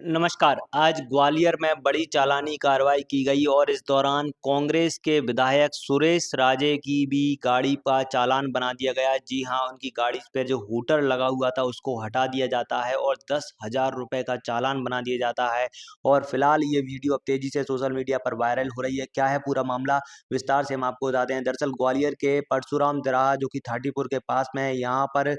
नमस्कार। आज ग्वालियर में बड़ी चालानी कार्रवाई की गई और इस दौरान कांग्रेस के विधायक सुरेश राजे की भी गाड़ी का चालान बना दिया गया। जी हाँ, उनकी गाड़ी पे जो हूटर लगा हुआ था उसको हटा दिया जाता है और 10,000 रुपए का चालान बना दिया जाता है। और फिलहाल ये वीडियो अब तेजी से सोशल मीडिया पर वायरल हो रही है। क्या है पूरा मामला, विस्तार से हम आपको बताते हैं। दरअसल ग्वालियर के परशुराम दराहा जो कि थाटीपुर के पास में है, यहाँ पर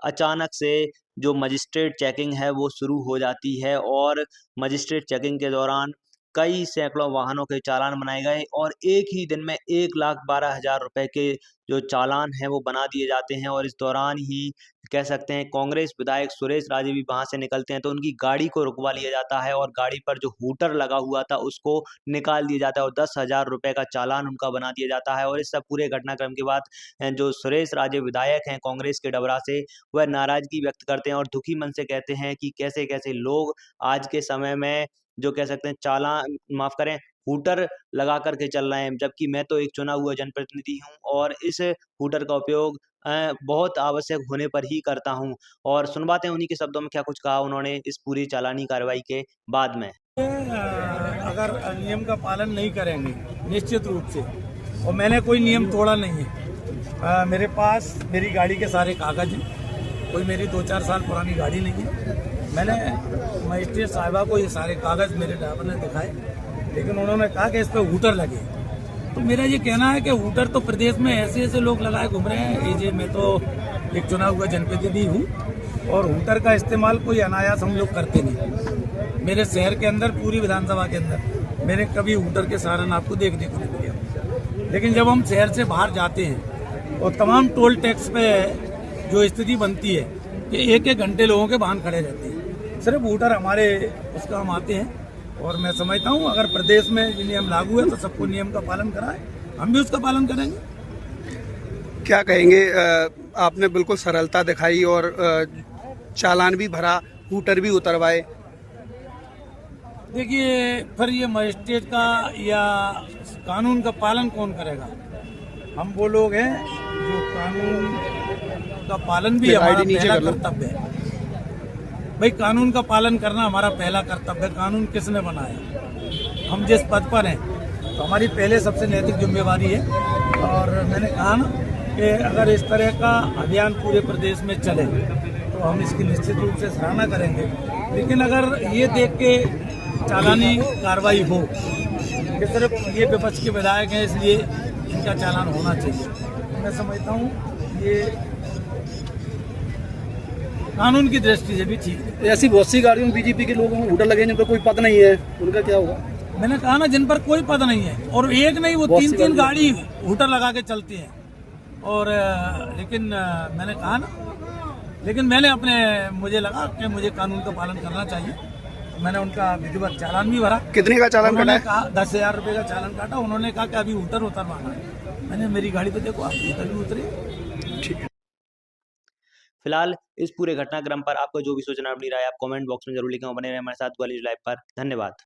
अचानक से जो मजिस्ट्रेट चेकिंग है वो शुरू हो जाती है और मजिस्ट्रेट चेकिंग के दौरान कई सैकड़ों वाहनों के चालान बनाए गए और एक ही दिन में 1,12,000 रुपए के जो चालान हैं वो बना दिए जाते हैं। और इस दौरान ही कह सकते हैं कांग्रेस विधायक सुरेश राजे भी वहां से निकलते हैं तो उनकी गाड़ी को रुकवा लिया जाता है और गाड़ी पर जो हूटर लगा हुआ था उसको निकाल दिया जाता है और 10,000 रुपए का चालान उनका बना दिया जाता है। और इस सब पूरे घटनाक्रम के बाद जो सुरेश राजे विधायक हैं कांग्रेस के डबरा से, वह नाराजगी व्यक्त करते हैं और दुखी मन से कहते हैं कि कैसे-कैसे लोग आज के समय में जो कह सकते हैं चालान माफ़ करें, हूटर लगा कर के चल रहे हैं, जबकि मैं तो एक चुना हुआ जनप्रतिनिधि हूँ और इस हूटर का उपयोग बहुत आवश्यक होने पर ही करता हूँ। और सुनवाते हैं उन्हीं के शब्दों में क्या कुछ कहा उन्होंने इस पूरी चालानी कार्रवाई के बाद में। अगर नियम का पालन नहीं करेंगे निश्चित रूप से, और मैंने कोई नियम तोड़ा नहीं है। मेरे पास मेरी गाड़ी के सारे कागज हैं, कोई मेरी 2-4 साल पुरानी गाड़ी नहीं है। मैंने मजिस्ट्रेट साहिबा को ये सारे कागज मेरे ड्राइवर ने दिखाए, लेकिन उन्होंने कहा कि इस पर हूटर लगे। तो मेरा ये कहना है कि हूटर तो प्रदेश में ऐसे ऐसे लोग लगाए घूम रहे हैं। मैं तो एक चुना हुआ जनप्रतिनिधि हूँ और हूटर का इस्तेमाल कोई अनायास हम लोग करते नहीं। मेरे शहर के अंदर, पूरी विधानसभा के अंदर मैंने कभी हूटर के साधन आपको देखने को नहीं मिला। लेकिन जब हम शहर से बाहर जाते हैं और तमाम टोल टैक्स पे जो स्थिति बनती है कि एक घंटे लोगों के वाहन खड़े रहते हैं, सिर्फ हूटर हमारे उसका हम आते हैं। और मैं समझता हूँ अगर प्रदेश में ये नियम लागू है तो सबको नियम का पालन कराए, हम भी उसका पालन करेंगे। क्या कहेंगे, आपने बिल्कुल सरलता दिखाई और चालान भी भरा, हूटर भी उतरवाए। देखिए, फिर ये मजिस्ट्रेट का या कानून का पालन कौन करेगा? हम वो लोग हैं जो कानून का पालन भी हमारा पहला कर्तव्य है। भाई, कानून का पालन करना हमारा पहला कर्तव्य है। कानून किसने बनाया? हम जिस पद पर हैं तो हमारी पहले सबसे नैतिक जिम्मेवारी है। और मैंने कहा ना कि अगर इस तरह का अभियान पूरे प्रदेश में चले तो हम इसकी निश्चित रूप से सराहना करेंगे। लेकिन अगर ये देख के चालानी कार्रवाई हो कि सिर्फ ये विपक्ष के विधायक हैं इसलिए इनका चालान होना चाहिए, मैं समझता हूँ ये कानून की दृष्टि से भी ठीक है। ऐसी बहुत सी गाड़ियों में बीजेपी के लोगों को हूटर लगे जिन पर कोई पद नहीं है, उनका क्या होगा? मैंने कहा ना, जिन पर कोई पद नहीं है, और एक नहीं वो 3-3 गाड़ी हूटर लगा के चलती हैं। और लेकिन मैंने कहा ना, लेकिन मुझे लगा कि मुझे कानून का पालन करना चाहिए। मैंने उनका विधिवत चालान भी भरा। कितने का चालान काटा? कहा 10,000 रुपये का चालान काटा। उन्होंने कहा कि अभी हूटर उतरवाना है। मैंने मेरी गाड़ी पे देखो, आप हूटर भी उतरी। ठीक है। फिलहाल इस पूरे घटनाक्रम पर आपको जो भी सूचना अपनी राय आप कमेंट बॉक्स में जरूर लिखें और बने रहे हमारे साथ ग्वालियर लाइव पर। धन्यवाद।